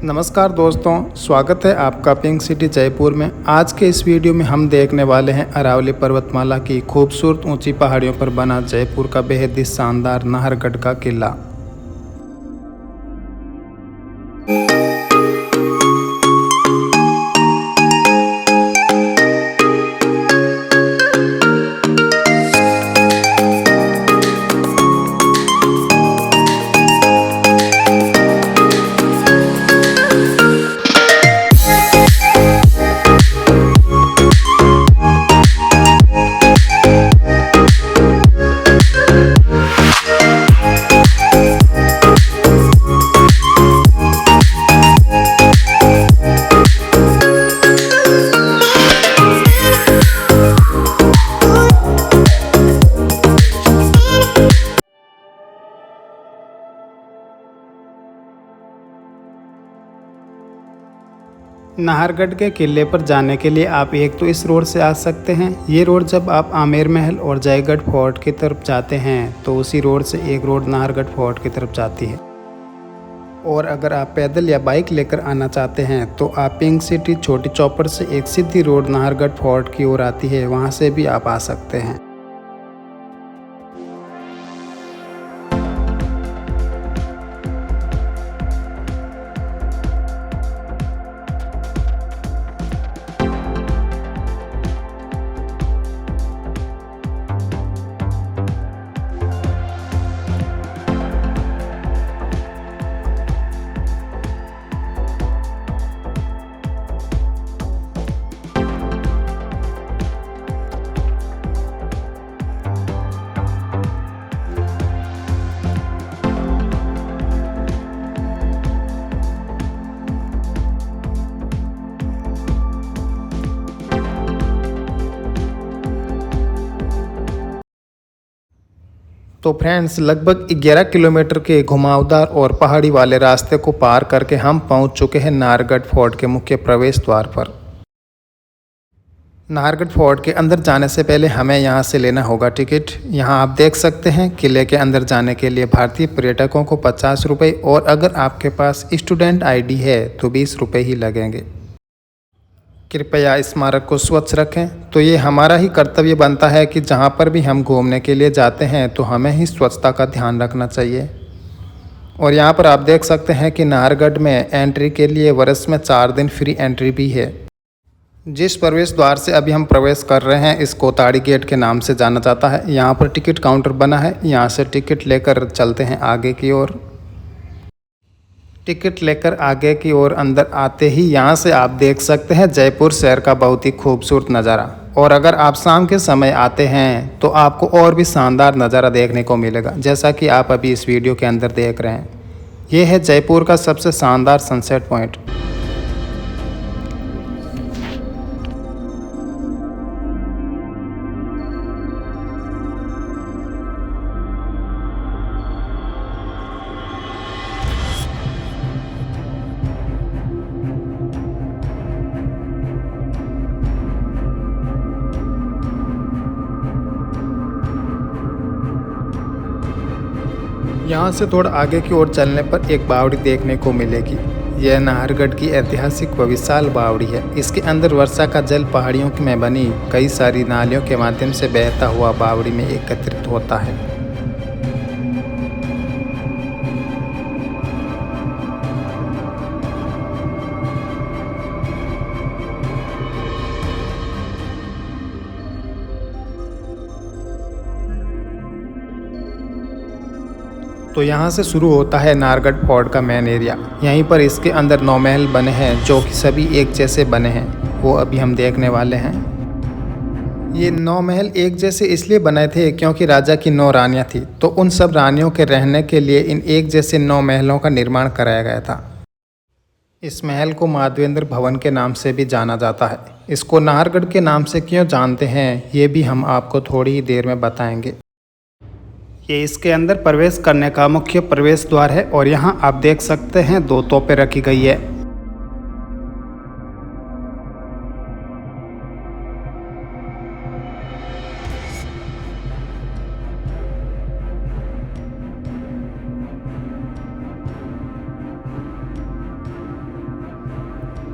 नमस्कार दोस्तों, स्वागत है आपका पिंक सिटी जयपुर में। आज के इस वीडियो में हम देखने वाले हैं अरावली पर्वतमाला की खूबसूरत ऊंची पहाड़ियों पर बना जयपुर का बेहद ही शानदार नाहरगढ़ का किला। नाहरगढ़ के किले पर जाने के लिए आप एक तो इस रोड से आ सकते हैं। ये रोड जब आप आमेर महल और जयगढ़ फोर्ट की तरफ जाते हैं तो उसी रोड से एक रोड नाहरगढ़ फोर्ट की तरफ जाती है। और अगर आप पैदल या बाइक लेकर आना चाहते हैं तो आप पिंक सिटी छोटी चौपड़ से एक सीधी रोड नाहरगढ़ फोर्ट की ओर आती है, वहाँ से भी आप आ सकते हैं। तो फ्रेंड्स, लगभग 11 किलोमीटर के घुमावदार और पहाड़ी वाले रास्ते को पार करके हम पहुंच चुके हैं नाहरगढ़ फोर्ट के मुख्य प्रवेश द्वार पर। नाहरगढ़ फोर्ट के अंदर जाने से पहले हमें यहां से लेना होगा टिकट। यहां आप देख सकते हैं किले के अंदर जाने के लिए भारतीय पर्यटकों को 50 रुपये और अगर आपके पास स्टूडेंट आईडी है तो 20 रुपये ही लगेंगे। कृपया स्मारक को स्वच्छ रखें। तो ये हमारा ही कर्तव्य बनता है कि जहाँ पर भी हम घूमने के लिए जाते हैं तो हमें ही स्वच्छता का ध्यान रखना चाहिए। और यहाँ पर आप देख सकते हैं कि नाहरगढ़ में एंट्री के लिए वर्ष में 4 दिन फ्री एंट्री भी है। जिस प्रवेश द्वार से अभी हम प्रवेश कर रहे हैं इसको ताड़ी गेट के नाम से जाना जाता है। यहाँ पर टिकट काउंटर बना है, यहाँ से टिकट लेकर चलते हैं आगे की ओर। टिकट लेकर आगे की ओर अंदर आते ही यहाँ से आप देख सकते हैं जयपुर शहर का बहुत ही खूबसूरत नज़ारा। और अगर आप शाम के समय आते हैं तो आपको और भी शानदार नज़ारा देखने को मिलेगा, जैसा कि आप अभी इस वीडियो के अंदर देख रहे हैं। ये है जयपुर का सबसे शानदार सनसेट पॉइंट। यहाँ से थोड़ा आगे की ओर चलने पर एक बावड़ी देखने को मिलेगी। यह नाहरगढ़ की ऐतिहासिक व विशाल बावड़ी है। इसके अंदर वर्षा का जल पहाड़ियों में बनी कई सारी नालियों के माध्यम से बहता हुआ बावड़ी में एकत्रित होता है। तो यहाँ से शुरू होता है नाहरगढ़ फोर्ट का मेन एरिया। यहीं पर इसके अंदर 9 महल बने हैं जो कि सभी एक जैसे बने हैं, वो अभी हम देखने वाले हैं। ये 9 महल एक जैसे इसलिए बने थे क्योंकि राजा की 9 रानियाँ थी, तो उन सब रानियों के रहने के लिए इन एक जैसे 9 महलों का निर्माण कराया गया था। इस महल को माधवेंद्र भवन के नाम से भी जाना जाता है। इसको नाहरगढ़ के नाम से क्यों जानते हैं ये भी हम आपको थोड़ी ही देर में बताएंगे। ये इसके अंदर प्रवेश करने का मुख्य प्रवेश द्वार है और यहाँ आप देख सकते हैं 2 तोपें रखी गई है।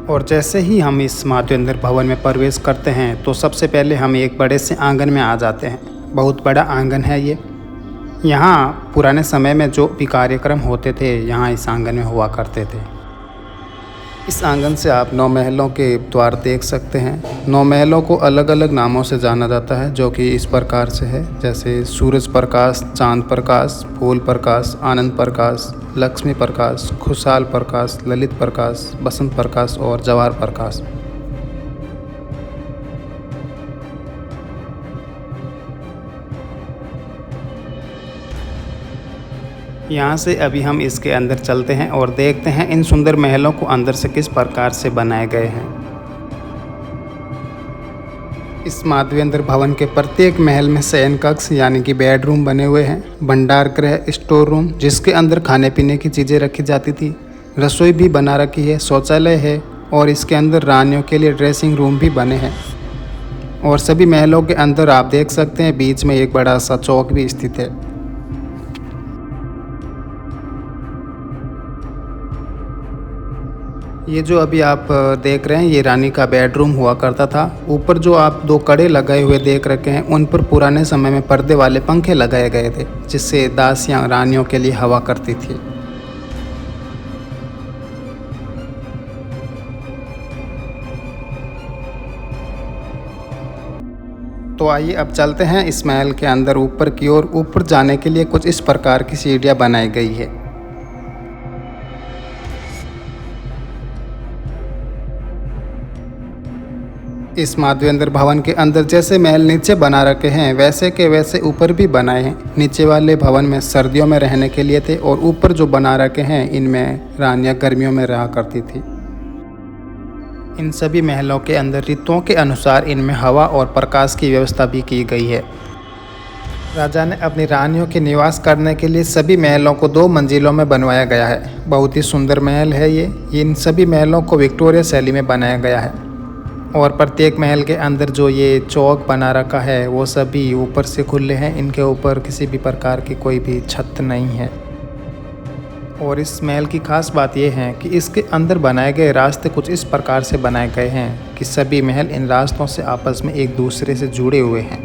और जैसे ही हम इस माधवेंद्र भवन में प्रवेश करते हैं तो सबसे पहले हम एक बड़े से आंगन में आ जाते हैं। बहुत बड़ा आंगन है ये। यहाँ पुराने समय में जो भी कार्यक्रम होते थे यहाँ इस आंगन में हुआ करते थे। इस आंगन से आप 9 महलों के द्वार देख सकते हैं। 9 महलों को अलग अलग नामों से जाना जाता है, जो कि इस प्रकार से है, जैसे सूरज प्रकाश, चांद प्रकाश, फूल प्रकाश, आनंद प्रकाश, लक्ष्मी प्रकाश, खुशहाल प्रकाश, ललित प्रकाश, बसंत प्रकाश और जवाहर प्रकाश। यहाँ से अभी हम इसके अंदर चलते हैं और देखते हैं इन सुंदर महलों को अंदर से किस प्रकार से बनाए गए हैं। इस माधवेंद्र भवन के प्रत्येक महल में शयन कक्ष यानी कि बेडरूम बने हुए हैं, भंडार गृह, स्टोर रूम जिसके अंदर खाने पीने की चीज़ें रखी जाती थी, रसोई भी बना रखी है, शौचालय है और इसके अंदर रानियों के लिए ड्रेसिंग रूम भी बने हैं। और सभी महलों के अंदर आप देख सकते हैं बीच में एक बड़ा सा चौक भी स्थित है। ये जो अभी आप देख रहे हैं ये रानी का बेडरूम हुआ करता था। ऊपर जो आप 2 कड़े लगाए हुए देख रखे हैं उन पर पुराने समय में पर्दे वाले पंखे लगाए गए थे, जिससे दासियां रानियों के लिए हवा करती थी। तो आइए अब चलते हैं इस महल के अंदर ऊपर की ओर। ऊपर जाने के लिए कुछ इस प्रकार की सीढ़ियां बनाई गई है। इस माधवेंद्र भवन के अंदर जैसे महल नीचे बना रखे हैं वैसे के वैसे ऊपर भी बनाए हैं। नीचे वाले भवन में सर्दियों में रहने के लिए थे और ऊपर जो बना रखे हैं इनमें रानियां गर्मियों में रहा करती थी। इन सभी महलों के अंदर ऋतुओं के अनुसार इनमें हवा और प्रकाश की व्यवस्था भी की गई है। राजा ने अपनी रानियों के निवास करने के लिए सभी महलों को 2 मंजिलों में बनवाया गया है। बहुत ही सुंदर महल है ये। इन सभी महलों को विक्टोरिया शैली में बनाया गया है और प्रत्येक महल के अंदर जो ये चौक बना रखा है वो सभी ऊपर से खुले हैं। इनके ऊपर किसी भी प्रकार की कोई भी छत नहीं है। और इस महल की खास बात यह है कि इसके अंदर बनाए गए रास्ते कुछ इस प्रकार से बनाए गए हैं कि सभी महल इन रास्तों से आपस में एक दूसरे से जुड़े हुए हैं।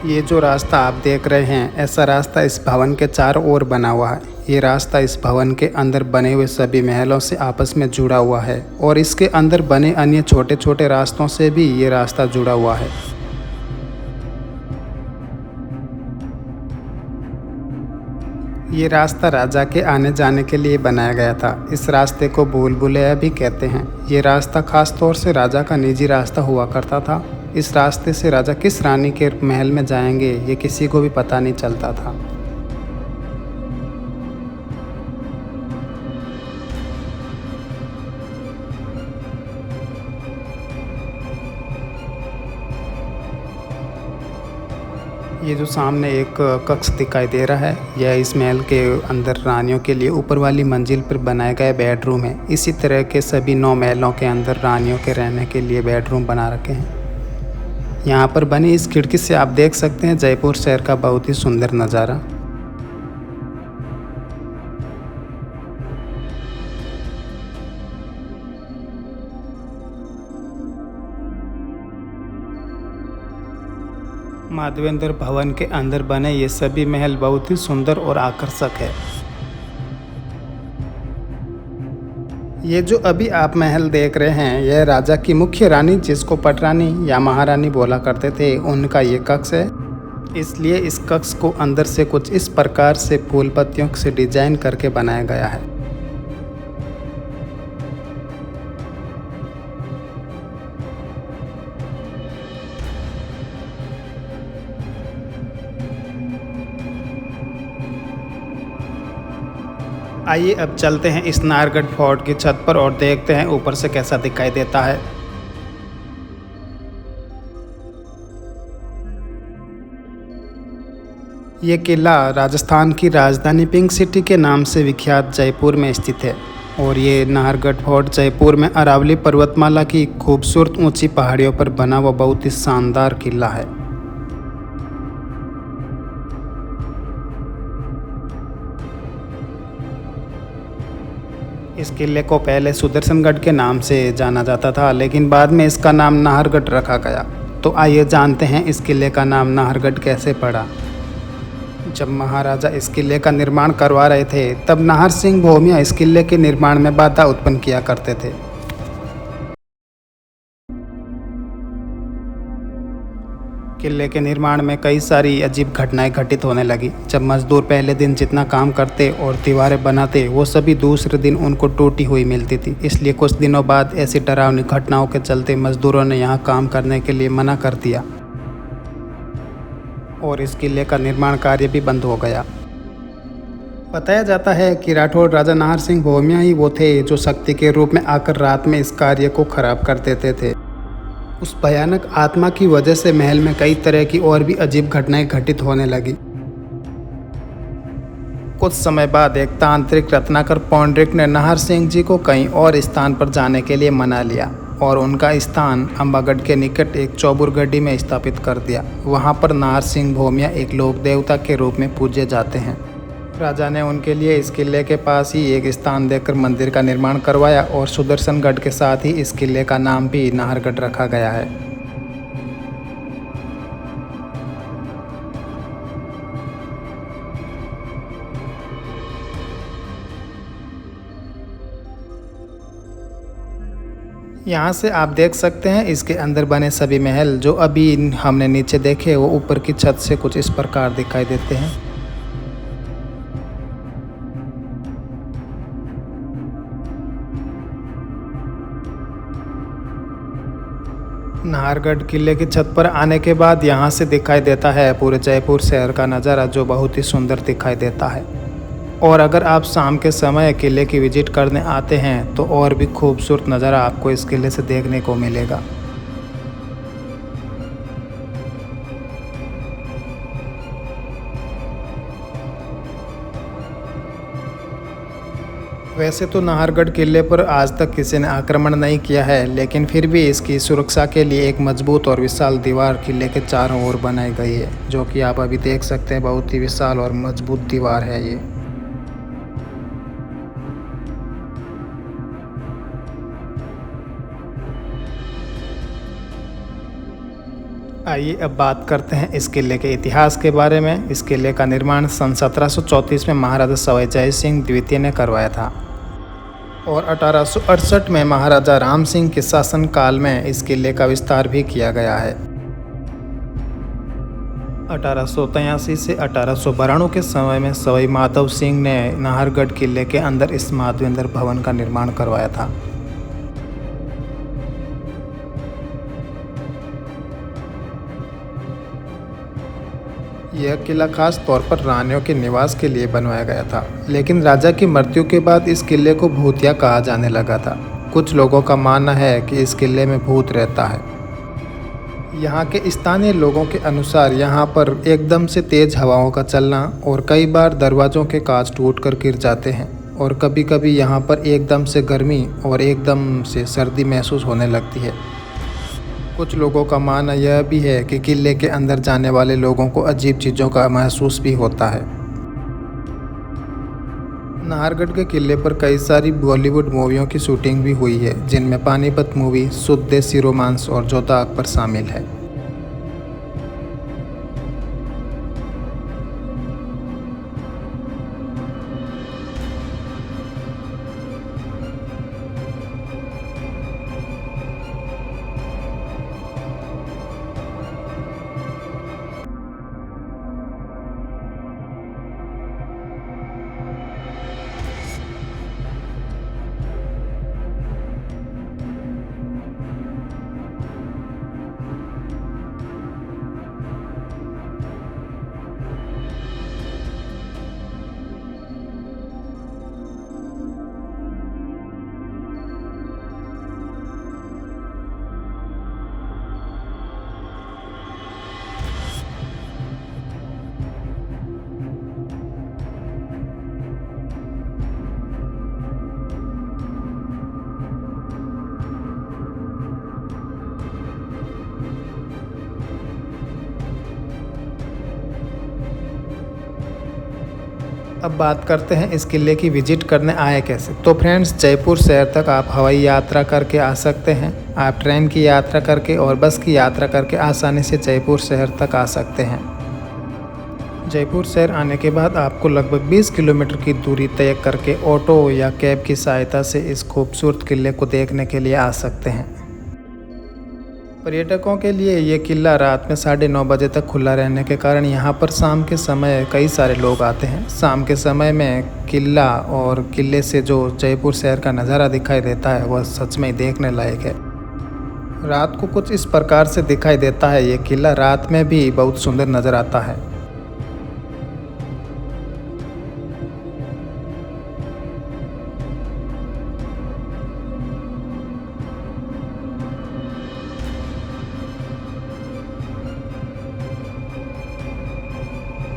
ये जो रास्ता आप देख रहे हैं ऐसा रास्ता इस भवन के चारों ओर बना हुआ है। ये रास्ता इस भवन के अंदर बने हुए सभी महलों से आपस में जुड़ा हुआ है और इसके अंदर बने अन्य छोटे छोटे रास्तों से भी ये रास्ता जुड़ा हुआ है। ये रास्ता राजा के आने जाने के लिए बनाया गया था। इस रास्ते को भूल भुलैया भी कहते हैं। ये रास्ता खास तौर से राजा का निजी रास्ता हुआ करता था। इस रास्ते से राजा किस रानी के महल में जाएंगे ये किसी को भी पता नहीं चलता था। ये जो सामने एक कक्ष दिखाई दे रहा है यह इस महल के अंदर रानियों के लिए ऊपर वाली मंजिल पर बनाया गया बेडरूम है। इसी तरह के सभी 9 महलों के अंदर रानियों के रहने के लिए बेडरूम बना रखे हैं। यहाँ पर बनी इस खिड़की से आप देख सकते हैं जयपुर शहर का बहुत ही सुंदर नज़ारा। माधवेंद्र भवन के अंदर बने ये सभी महल बहुत ही सुंदर और आकर्षक है। ये जो अभी आप महल देख रहे हैं यह राजा की मुख्य रानी जिसको पटरानी या महारानी बोला करते थे उनका ये कक्ष है। इसलिए इस कक्ष को अंदर से कुछ इस प्रकार से फूल पत्तियों से डिजाइन करके बनाया गया है। आइए अब चलते हैं इस नाहरगढ़ फोर्ट की छत पर और देखते हैं ऊपर से कैसा दिखाई देता है। ये किला राजस्थान की राजधानी पिंक सिटी के नाम से विख्यात जयपुर में स्थित है और ये नाहरगढ़ फोर्ट जयपुर में अरावली पर्वतमाला की खूबसूरत ऊंची पहाड़ियों पर बना हुआ बहुत ही शानदार किला है। इस किले को पहले सुदर्शनगढ़ के नाम से जाना जाता था, लेकिन बाद में इसका नाम नाहरगढ़ रखा गया। तो आइए जानते हैं इस किले का नाम नाहरगढ़ कैसे पड़ा। जब महाराजा इस किले का निर्माण करवा रहे थे, तब नाहर सिंह भोमिया इस किले के निर्माण में बाधा उत्पन्न किया करते थे। किले के निर्माण में कई सारी अजीब घटनाएं घटित होने लगी। जब मजदूर पहले दिन जितना काम करते और दीवारें बनाते, वो सभी दूसरे दिन उनको टूटी हुई मिलती थी। इसलिए कुछ दिनों बाद ऐसी डरावनी घटनाओं के चलते मजदूरों ने यहाँ काम करने के लिए मना कर दिया और इस किले का निर्माण कार्य भी बंद हो गया। बताया जाता है कि राठौड़ राजा नाहर सिंह भोमिया ही वो थे जो शक्ति के रूप में आकर रात में इस कार्य को खराब कर देते थे। उस भयानक आत्मा की वजह से महल में कई तरह की और भी अजीब घटनाएं घटित होने लगी। कुछ समय बाद एक तांत्रिक रत्नाकर पौंडरिक ने नाहर सिंह जी को कहीं और स्थान पर जाने के लिए मना लिया और उनका स्थान अंबागढ़ के निकट एक चौबुर गड्डी में स्थापित कर दिया। वहां पर नाहर सिंह भोमिया एक लोक देवता के रूप में पूजे जाते हैं। राजा ने उनके लिए इस किले के पास ही एक स्थान देकर मंदिर का निर्माण करवाया और सुदर्शनगढ़ के साथ ही इस किले का नाम भी नाहरगढ़ रखा गया है। यहाँ से आप देख सकते हैं इसके अंदर बने सभी महल जो अभी हमने नीचे देखे, वो ऊपर की छत से कुछ इस प्रकार दिखाई देते हैं। नाहरगढ़ किले की छत पर आने के बाद यहाँ से दिखाई देता है पूरे जयपुर शहर का नज़ारा, जो बहुत ही सुंदर दिखाई देता है। और अगर आप शाम के समय किले की विजिट करने आते हैं तो और भी खूबसूरत नज़ारा आपको इस किले से देखने को मिलेगा। वैसे तो नाहरगढ़ किले पर आज तक किसी ने आक्रमण नहीं किया है, लेकिन फिर भी इसकी सुरक्षा के लिए एक मजबूत और विशाल दीवार किले के चारों ओर बनाई गई है, जो कि आप अभी देख सकते हैं। बहुत ही विशाल और मजबूत दीवार है ये। आइए अब बात करते हैं इस किले के इतिहास के बारे में। इस किले का निर्माण सन 1734 में महाराजा सवाई जय सिंह द्वितीय ने करवाया था और 1868 में महाराजा राम सिंह के शासनकाल में इस किले का विस्तार भी किया गया है। 1883 से 1892 के समय में सवाई माधव सिंह ने नाहरगढ़ किले के अंदर इस माधवेंद्र भवन का निर्माण करवाया था। यह किला खास तौर पर रानियों के निवास के लिए बनवाया गया था, लेकिन राजा की मृत्यु के बाद इस किले को भूतिया कहा जाने लगा था। कुछ लोगों का मानना है कि इस किले में भूत रहता है। यहाँ के स्थानीय लोगों के अनुसार यहाँ पर एकदम से तेज हवाओं का चलना और कई बार दरवाज़ों के कांच टूटकर गिर जाते हैं और कभी कभी यहाँ पर एकदम से गर्मी और एकदम से सर्दी महसूस होने लगती है। कुछ लोगों का मानना यह भी है कि किले के अंदर जाने वाले लोगों को अजीब चीज़ों का महसूस भी होता है। नाहरगढ़ के किले पर कई सारी बॉलीवुड मूवियों की शूटिंग भी हुई है, जिनमें पानीपत मूवी, शुद्ध देसी रोमांस और जोधा अकबर शामिल है। अब बात करते हैं इस किले की विजिट करने आए कैसे। तो फ्रेंड्स, जयपुर शहर तक आप हवाई यात्रा करके आ सकते हैं, आप ट्रेन की यात्रा करके और बस की यात्रा करके आसानी से जयपुर शहर तक आ सकते हैं। जयपुर शहर आने के बाद आपको लगभग 20 किलोमीटर की दूरी तय करके ऑटो या कैब की सहायता से इस खूबसूरत किले को देखने के लिए आ सकते हैं। पर्यटकों के लिए ये किला रात में 9:30 बजे तक खुला रहने के कारण यहाँ पर शाम के समय कई सारे लोग आते हैं। शाम के समय में किला और किले से जो जयपुर शहर का नज़ारा दिखाई देता है वह सच में देखने लायक है। रात को कुछ इस प्रकार से दिखाई देता है। ये किला रात में भी बहुत सुंदर नज़र आता है।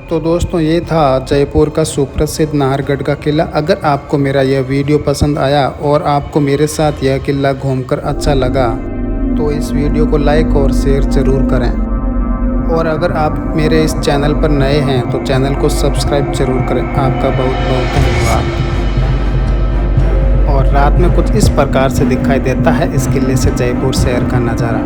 तो दोस्तों, ये था जयपुर का सुप्रसिद्ध नाहरगढ़ का किला। अगर आपको मेरा यह वीडियो पसंद आया और आपको मेरे साथ यह किला घूमकर अच्छा लगा तो इस वीडियो को लाइक और शेयर ज़रूर करें। और अगर आप मेरे इस चैनल पर नए हैं तो चैनल को सब्सक्राइब ज़रूर करें। आपका बहुत बहुत धन्यवाद। और रात में कुछ इस प्रकार से दिखाई देता है इस किले से जयपुर शहर का नज़ारा।